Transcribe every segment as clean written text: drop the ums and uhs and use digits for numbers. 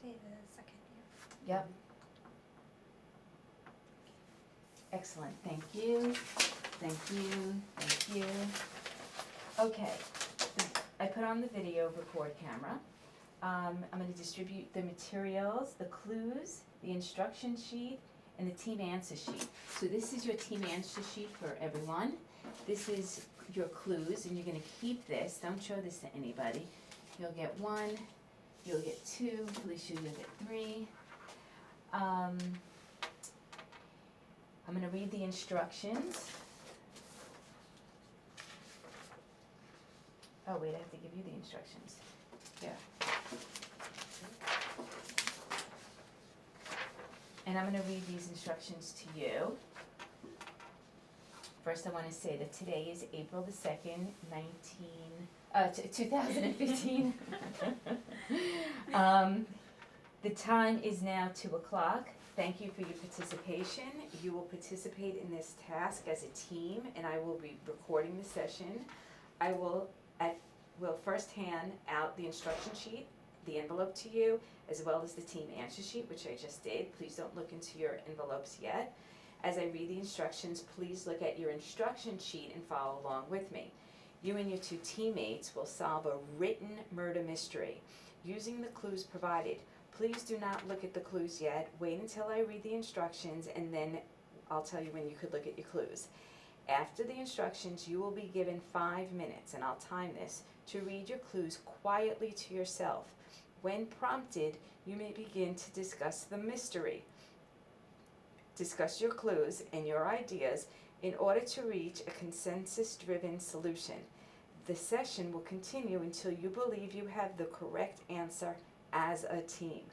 Okay, the second, yeah. Yep. Excellent, thank you, thank you, thank you. Okay, I put on the video record camera. I'm gonna distribute the materials, the clues, the instruction sheet, and the team answer sheet. So this is your team answer sheet for everyone. This is your clues, and you're gonna keep this, don't show this to anybody. You'll get 1, you'll get 2, Felicia, you'll get 3. I'm gonna read the instructions. Oh wait, I have to give you the instructions. Here. And I'm gonna read these instructions to you. First, I wanna say that today is April the 2nd, 2015. The time is now 2:00. Thank you for your participation. You will participate in this task as a team, and I will be recording the session. I will first hand out the instruction sheet, the envelope to you, as well as the team answer sheet, which I just did. Please don't look into your envelopes yet. As I read the instructions, please look at your instruction sheet and follow along with me. You and your 2 teammates will solve a written murder mystery using the clues provided. Please do not look at the clues yet. Wait until I read the instructions, and then I'll tell you when you could look at your clues. After the instructions, you will be given 5 minutes, and I'll time this, to read your clues quietly to yourself. When prompted, you may begin to discuss the mystery. Discuss your clues and your ideas in order to reach a consensus-driven solution. The session will continue until you believe you have the correct answer as a team.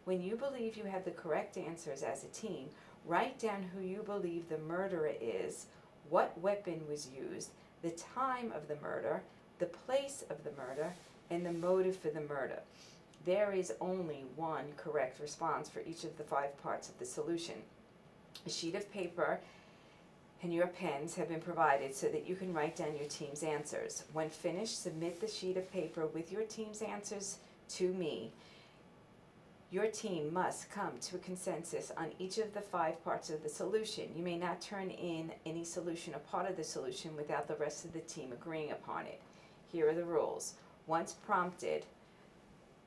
When you believe you have the correct answers as a team, write down who you believe the murderer is, what weapon was used, the time of the murder, the place of the murder, and the motive for the murder. There is only one correct response for each of the 5 parts of the solution. A sheet of paper and your pens have been provided so that you can write down your team's answers. When finished, submit the sheet of paper with your team's answers to me. Your team must come to a consensus on each of the 5 parts of the solution. You may not turn in any solution or part of the solution without the rest of the team agreeing upon it. Here are the rules. Once prompted,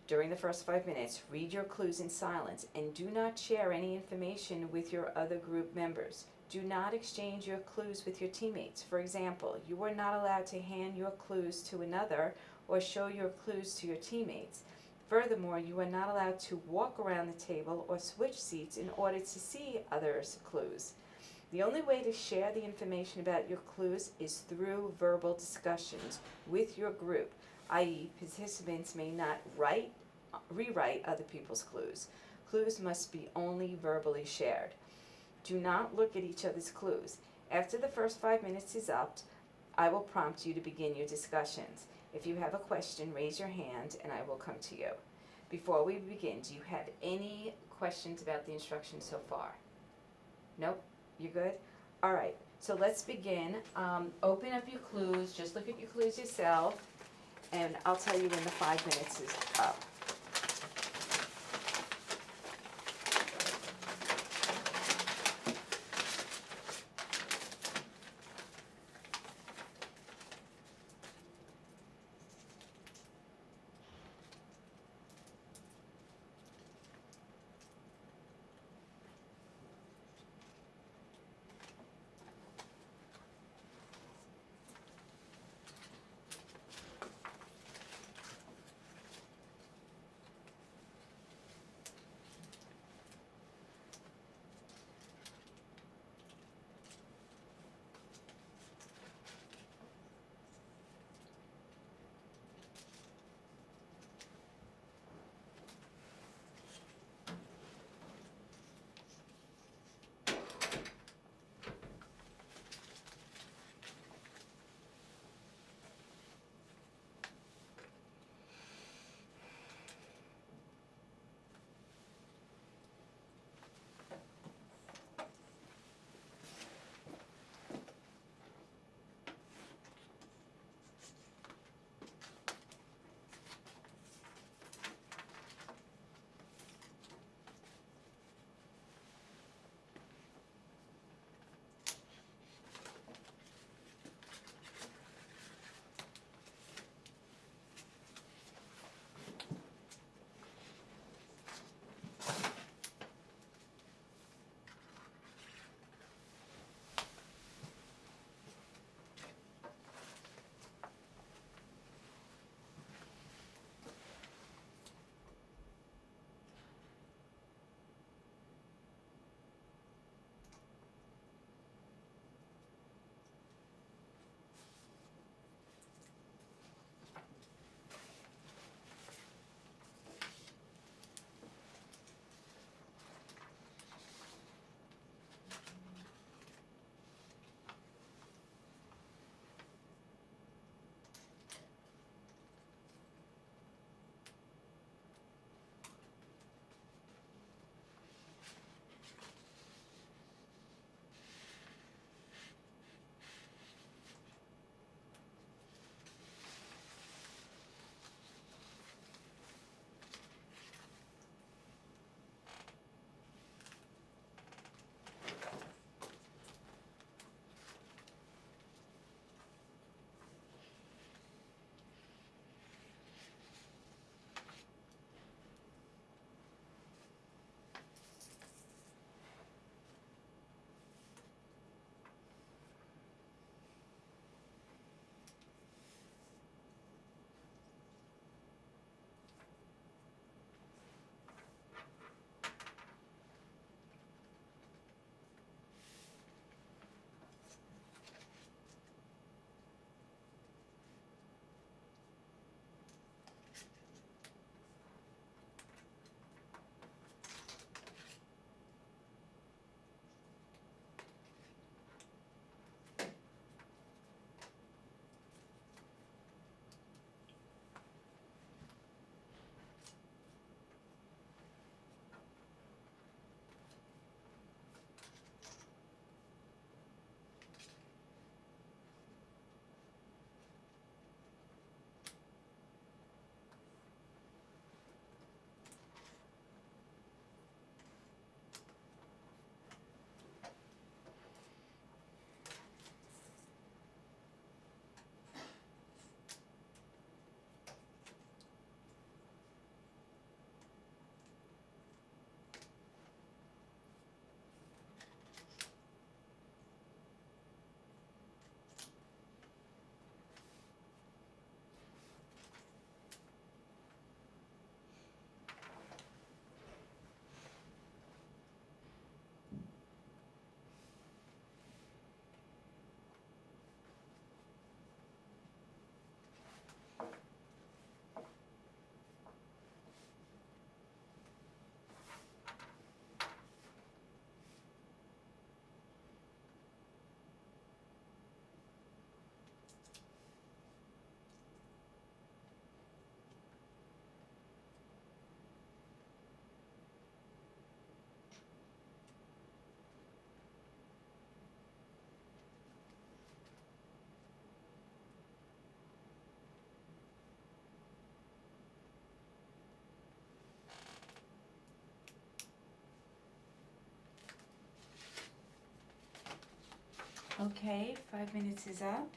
during the first 5 minutes, read your clues in silence and do not share any information with your other group members. Do not exchange your clues with your teammates. For example, you are not allowed to hand your clues to another or show your clues to your teammates. Furthermore, you are not allowed to walk around the table or switch seats in order to see others' clues. The only way to share the information about your clues is through verbal discussions with your group, i.e., participants may not rewrite other people's clues. Clues must be only verbally shared. Do not look at each other's clues. After the first 5 minutes is up, I will prompt you to begin your discussions. If you have a question, raise your hand and I will come to you. Before we begin, do you have any questions about the instructions so far? Nope? You good? All right, so let's begin. Open up your clues, just look at your clues yourself, and I'll tell you when the 5 minutes is up. Okay, 5 minutes is up.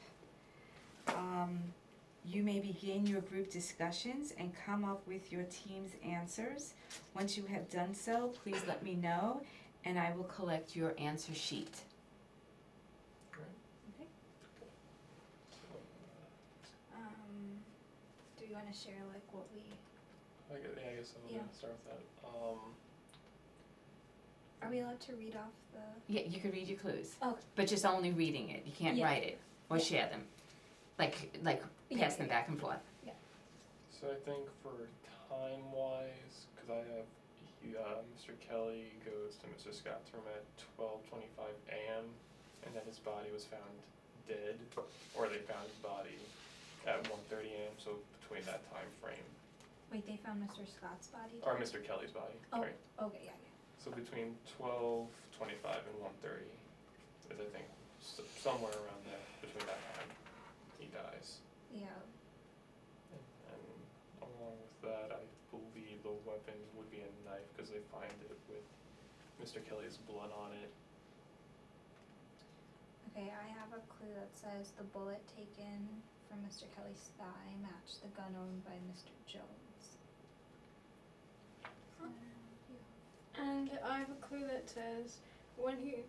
You may begin your group discussions and come up with your team's answers. Once you have done so, please let me know and I will collect your answer sheet. Do you wanna share like what we, I guess I'll Yeah. start with that. are we allowed to read off the? Yeah, you could read your clues, Oh, but just only reading it. You can't Yeah. write it or Yeah. share them. Like pass them back and forth. So I think for time-wise, because I have, Mr. Kelly goes to Mr. Scott's room at 12:25 a.m. and then his body was found dead, or they found his body at 1:30 a.m. So between that time frame, wait, they found Mr. Scott's body? or Mr. Kelly's body, Oh, sorry. okay, yeah. So between 12:25 and 1:30 is, I think, somewhere around there, between that time, he dies. Yeah, And along with that, I believe the weapon would be a knife, because they find it with Mr. Kelly's blood on it. okay, I have a clue that says the bullet taken from Mr. Kelly's thigh matched the gun owned by Mr. Jones. And I have a clue that says when he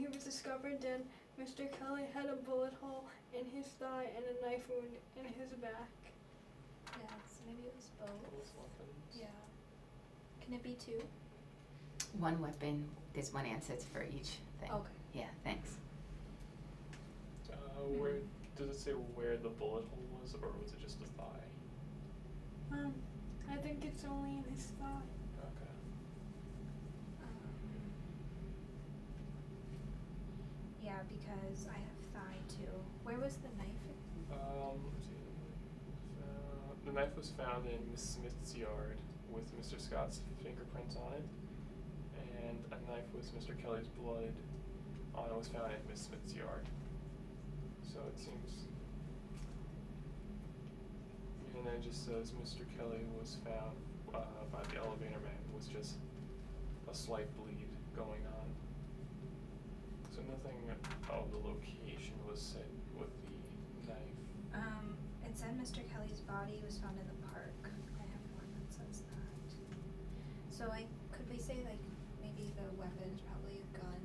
was discovered dead, Mr. Kelly had a bullet hole in his thigh and a knife wound in his back. Yeah, so maybe it was both. Both weapons. Yeah. Can it be two? One weapon, there's one answer for each thing. Okay. Yeah, thanks. Where, does it say where the bullet hole was, or was it just the thigh? I think it's only in his thigh. Okay. Yeah, because I have thigh too. Where was the knife? Let's see. The knife was found in Miss Smith's yard with Mr. Scott's fingerprints on it, and a knife with Mr. Kelly's blood on it was found in Miss Smith's yard. So it seems. And then it just says Mr. Kelly was found by the elevator man was just a slight bleed going on. So nothing of the location was said with the knife. It said Mr. Kelly's body was found in the park. I have one that says that. So could we say like maybe the weapon is probably a gun?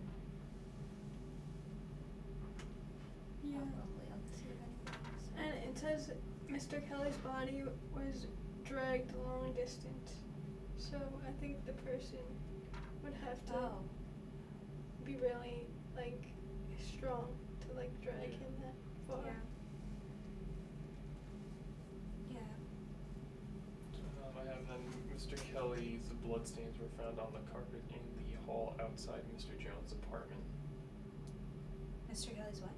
Yeah. Probably. Let's see if anything else. And it says Mr. Kelly's body was dragged long distance. So I think the person would have to Oh. be really like strong to like drag him that far. Yeah. Yeah. I have then Mr. Kelly's bloodstains were found on the carpet in the hall outside Mr. Jones' apartment. Mr. Kelly's what?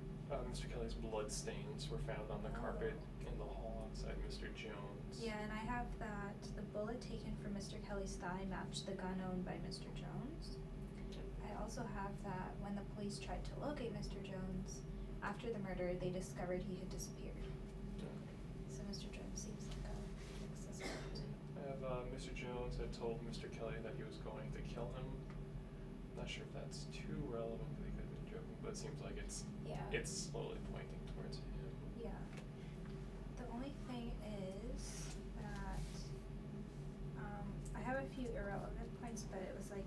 Mr. Kelly's bloodstains were found on the carpet in the hall outside Mr. Jones. Yeah, and I have that the bullet taken from Mr. Kelly's thigh matched the gun owned by Mr. Jones. I also have that when the police tried to locate Mr. Jones after the murder, they discovered he had disappeared. So Mr. Jones seems like a suspect. I have Mr. Jones had told Mr. Kelly that he was going to kill him. Not sure if that's too relevant, because he could have been joking, but it seems like it's slowly pointing towards him. Yeah. The only thing is that I have a few irrelevant points, but it was like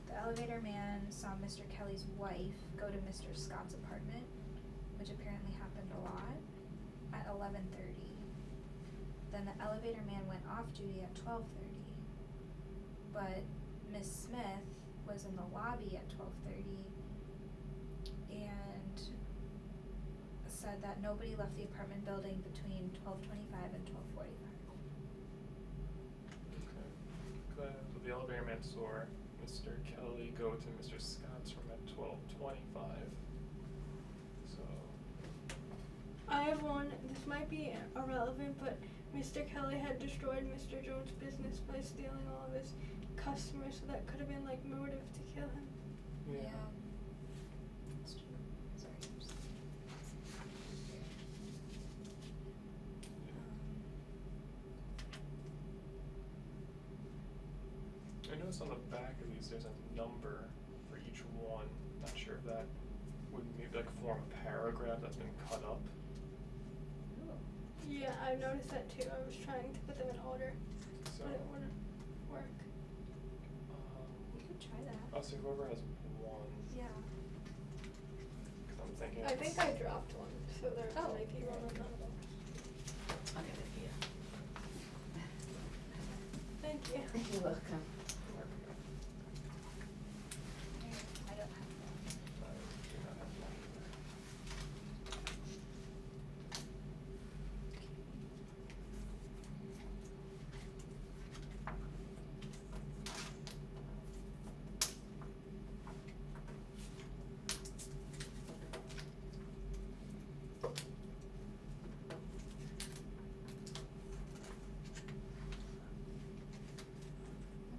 the elevator man saw Mr. Kelly's wife go to Mr. Scott's apartment, which apparently happened a lot, at 11:30. Then the elevator man went off duty at 12:30, but Miss Smith was in the lobby at 12:30 and said that nobody left the apartment building between 12:25 and 12:45. Okay. So the elevator man saw Mr. Kelly go to Mr. Scott's room at 12:25. So. I have one. This might be irrelevant, but Mr. Kelly had destroyed Mr. Jones' business by stealing all of his customers, so that could have been like motive to kill him. Yeah. That's true. Sorry. I noticed on the back of these there's a number for each one. Not sure if that would maybe like form a paragraph that's been cut up. Yeah, I noticed that too. I was trying to put them in order, So, but it wouldn't work. You could try that. oh, so whoever has one, Yeah. because I'm thinking. I think I dropped one, so there Oh. might be one of them. I'll get it here. Thank you. You're welcome. I don't have that. I do not have one either.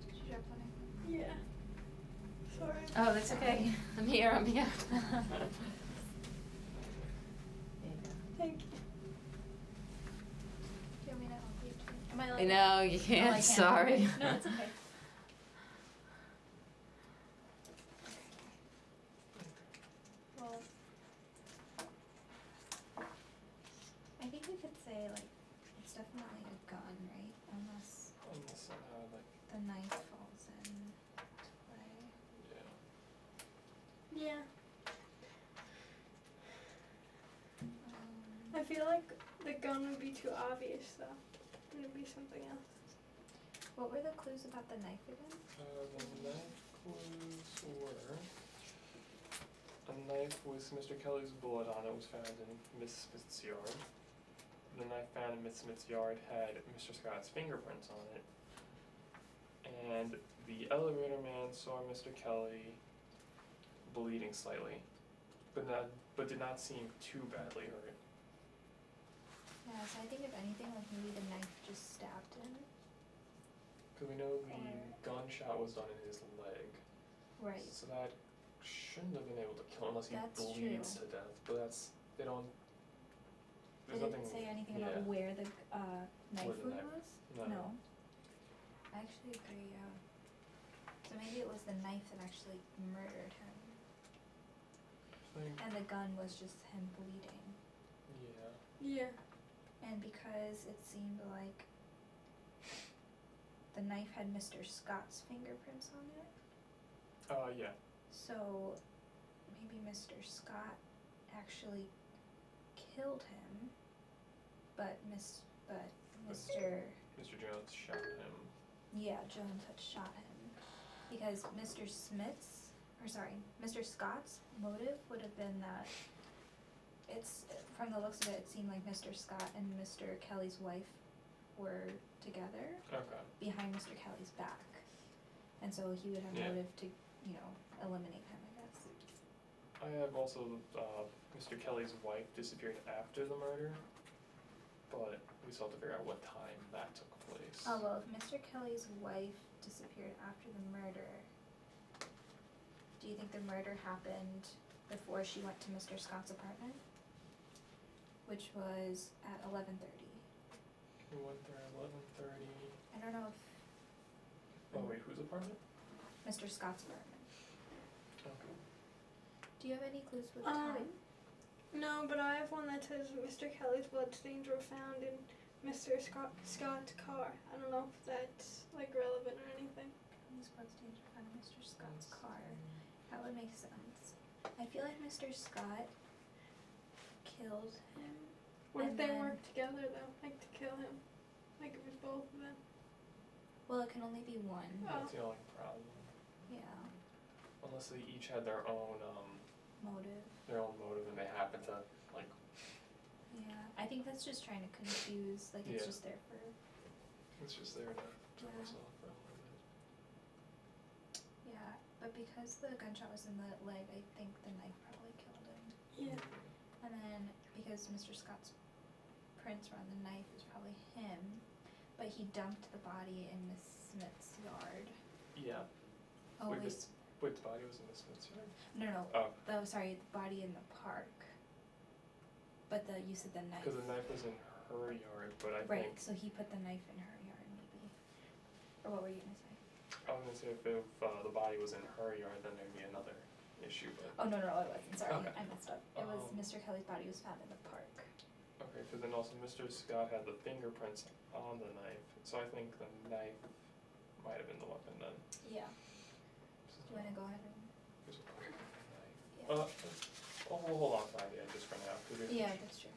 Did you drop one? Yeah. Sorry. Oh, that's okay. I'm here, I'm here. There you go. Thank you. Do you want me to help you too? Am I like? No, you Oh, I can't, can't. sorry. Okay. No, it's okay. Well, I think we could say like, it's definitely a gun, right? Unless Unless somehow like, the knife falls in play. yeah. Yeah. Um, I feel like the gun would be too obvious though. It would be something else. What were the clues about the knife again? The knife clues were a knife with Mr. Kelly's blood on it was found in Miss Smith's yard. The knife found in Miss Smith's yard had Mr. Scott's fingerprints on it. And the elevator man saw Mr. Kelly bleeding slightly, but did not seem too badly hurt. Yeah, so I think if anything, like maybe the knife just stabbed him. Because we know the Or- gunshot was done in his leg. Right. So that shouldn't have been able to kill him unless he That's bleeds true. to death. But they don't. Did There's nothing. it say anything yeah. about where the knife Where the wound knife- was? no. I actually agree, yeah. So maybe it was the knife that actually murdered him. Think, And the gun was just him bleeding. yeah. Yeah. And because it seemed like the knife had Mr. Scott's fingerprints on it, Yeah. so maybe Mr. Scott actually killed him, but Mr. Mr. Jones shot him. Yeah, Jones had shot him because Mr. Scott's motive would have been that from the looks of it, it seemed like Mr. Scott and Mr. Kelly's wife were together Okay. behind Mr. Kelly's back. And so he would have Yeah. motive to, eliminate him, I guess. I have also Mr. Kelly's wife disappeared after the murder, but we still have to figure out what time that took place. Oh, well, if Mr. Kelly's wife disappeared after the murder, do you think the murder happened before she went to Mr. Scott's apartment? Which was at 11:30. We went there at 11:30. I don't know Oh wait, whose apartment? if Mr. Scott's apartment. Okay. Do you have any clues with Um, time? No, but I have one that says Mr. Kelly's bloodstains were found in Mr. Scott's car. I don't know if that's like relevant or anything. These bloodstains were found in Mr. Scott's car. That would make sense. I feel like Mr. Scott killed him. What if And they then- worked together though, like to kill him? Like it was both of them. Well, it can only be one. Oh. That's the only problem. Yeah. Unless they each had their own Motive. motive and they happen to like. Yeah. I think that's just trying to confuse. Like it's Yeah. just there for. It's just there to turn Yeah. us off for a little bit. Yeah. But because the gunshot was in the leg, I think the knife probably killed him. Yeah. And then because Mr. Scott's prints were on the knife, it was probably him. But he dumped the body in Miss Smith's yard. Yeah. Oh Wait, wait. The body was in the Smith's yard? No. Oh, The body in the park. But you said the knife. because the knife was in her yard, but I Right, think, so he put the knife in her yard maybe. Or what were you gonna say? I was gonna say if the body was in her yard, then there'd be another issue, but, Oh, no, it wasn't, sorry, Okay. I messed up. It was Um, Mr. Kelly's body was found in the park. okay, cause then also Mr. Scott had the fingerprints on the knife, so I think the knife might have been the weapon then. Yeah. Do you wanna go ahead and? There's a point on the knife. Yeah. We'll hold on to that idea just for now, cause we Yeah, that's true.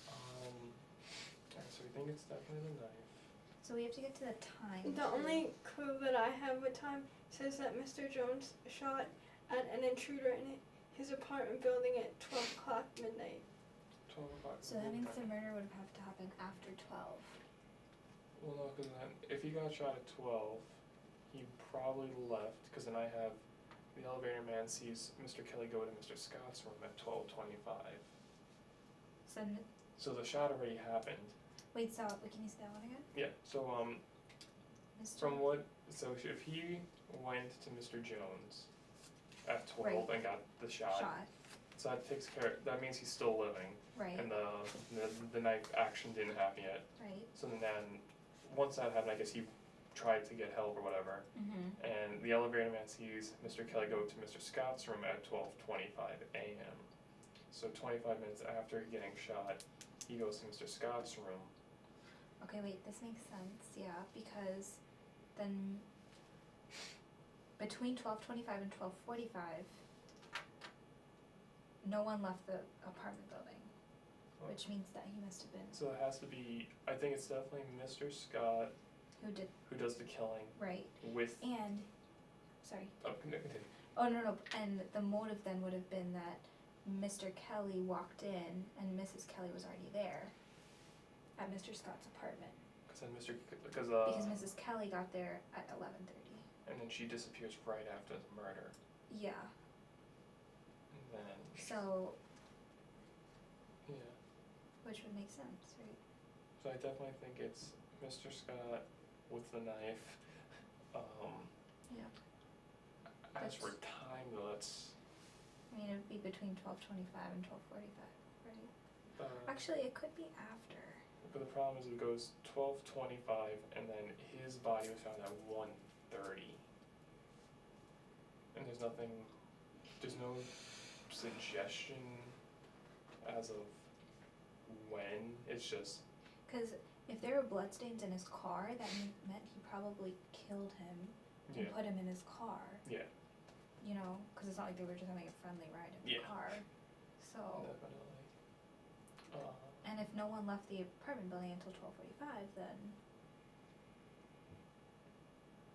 alright, so we think it's definitely the knife. So we have to get to the time. The only clue that I have with time says that Mr. Jones shot at an intruder in his apartment building at 12 o'clock midnight. 12 o'clock. So that means the murder would have to happen after 12. Well, no, cause then, if he got shot at 12, he probably left, cause then I have, the elevator man sees Mr. Kelly go to Mr. Scott's room at 12:25. So, So the shot already happened. wait, so, can you say that one again? Yeah, so, Mr. from what, so if he went to Mr. Jones at 12 and got the shot, so that takes care, that means he's still living, Right, and the knife action didn't happen yet. right. So then, once that happened, I guess he tried to get help or whatever, Mm-hmm. and the elevator man sees Mr. Kelly go to Mr. Scott's room at 12:25 a.m. So 25 minutes after getting shot, he goes to Mr. Scott's room. Okay, wait, this makes sense, yeah, because then between 12:25 and 12:45, no one left the apartment building, which means that he must have been, So it has to be, I think it's definitely Mr. Scott who did, who does the killing right, with, and, sorry, continue. oh, no, and the motive then would have been that Mr. Kelly walked in and Mrs. Kelly was already there at Mr. Scott's apartment, Cause then because because Mrs. Kelly got there at 11:30. and then she disappears right after the murder, Yeah, and then, so, yeah. which would make sense, right? So I definitely think it's Mr. Scott with the knife. Yeah. As for That's- time though, that's, I mean, it'd be between 12:25 and 12:45, right? uh, Actually, it could be after. but the problem is it goes 12:25 and then his body was found at 1:30. And there's no suggestion as of when, it's just, Because if there were bloodstains in his car, that meant he probably killed him and yeah, put him in his car. yeah, You know, because it's not like they were just having a friendly ride in the Yeah. car. So, definitely. and if no one left the apartment building until 12:45, then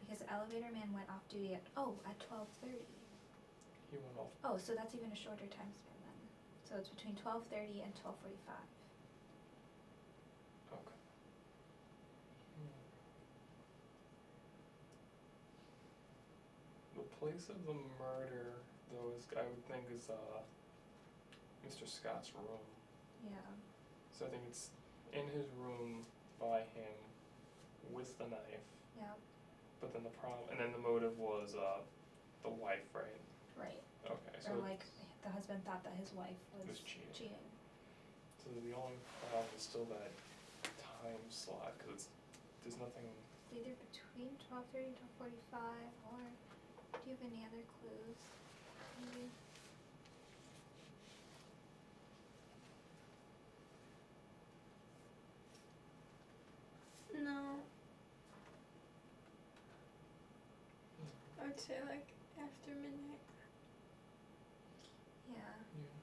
because the elevator man went off duty at 12:30. He went off, Oh, so that's even a shorter time span then. So it's between 12:30 and 12:45. okay. The place of the murder though is, I would think is, Mr. Scott's room. Yeah. So I think it's in his room by him with the knife, Yeah. but then and then the motive was, the wife, right? Right. Okay, so, Or like the husband thought that his wife was Was cheating. cheating. so the only problem is still that time slot, cause there's nothing, It's either between 12:30 and 12:45, or do you have any other clues? Maybe. No. I would say like after midnight. Yeah. yeah,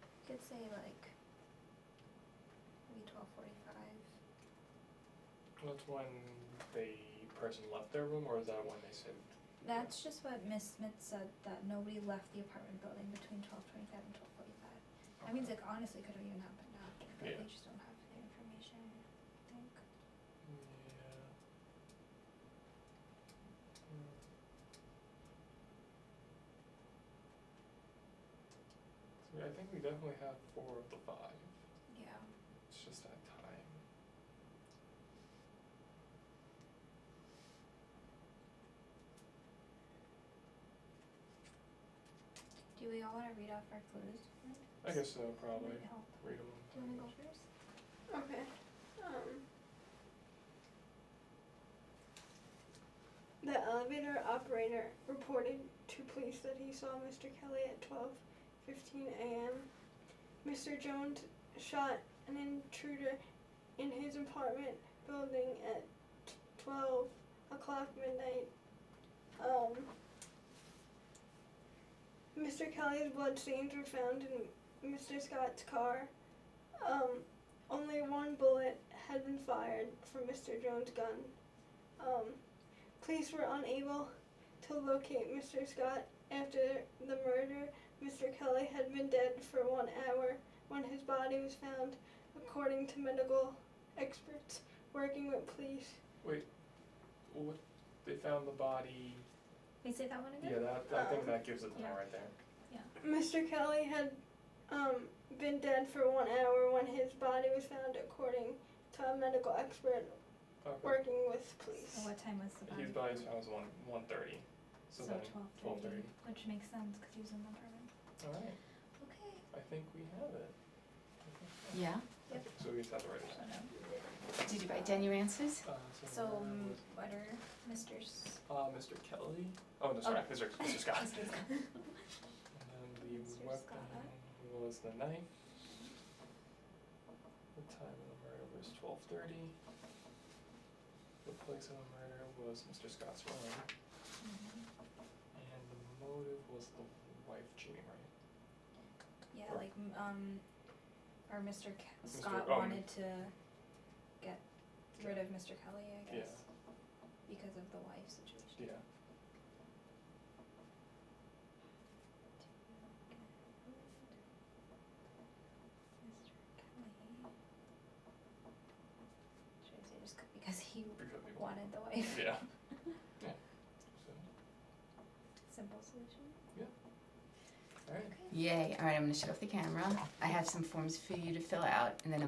You could say like maybe 12:45. that's when the person left their room, or is that when they said? That's just what Miss Smith said, that nobody left the apartment building between 12:25 and 12:45. That means it honestly could have even happened after, but Yeah. we just don't have the information, I think. Yeah. So I think we definitely have 4 of the 5. Yeah. It's just that time. Do we all wanna read off our clues? I guess so, probably. Might help. Read them. Do you wanna go first? Okay. The elevator operator reported to police that he saw Mr. Kelly at 12:15 a.m. Mr. Jones shot an intruder in his apartment building at 12 o'clock midnight. Mr. Kelly's bloodstains were found in Mr. Scott's car. Only one bullet had been fired from Mr. Jones' gun. Police were unable to locate Mr. Scott after the murder. Mr. Kelly had been dead for 1 hour when his body was found, according to medical experts working with police. Wait, what? They found the body. Can you say that one again? Yeah, I think that gives it the Yeah. right there. Mr. Kelly had been dead for 1 hour when his body was found, according to a medical expert Okay. working with police. So what time was the body? His body was 1:30. So, then 12:30. Which makes sense because he was in the apartment. All right. Okay. I think we have it. Yeah. Yep. So we just have to write it So down. no. Did you write down your answers? So murder was, what are Mr.'s? Mr. Kelly. Oh no, sorry, Mr. Scott. Mr. Scott. And then the Mr. weapon Scott. was the knife. The time of the murder was 12:30. The place of the murder was Mr. Scott's room. Mhm. And the motive was the wife cheating, right? Yeah, Or- like or Mr. Mr. Scott wanted to get rid of Mr. Kelly, I guess, because of the wife situation. Yeah. Mr. Kelly. Should I say just because he Because he wanted the wife? Yeah. Yeah. So, Simple solution. all right. Okay. Yay. All right, I'm going to shut off the camera. I have some forms for you to fill out, and then I'm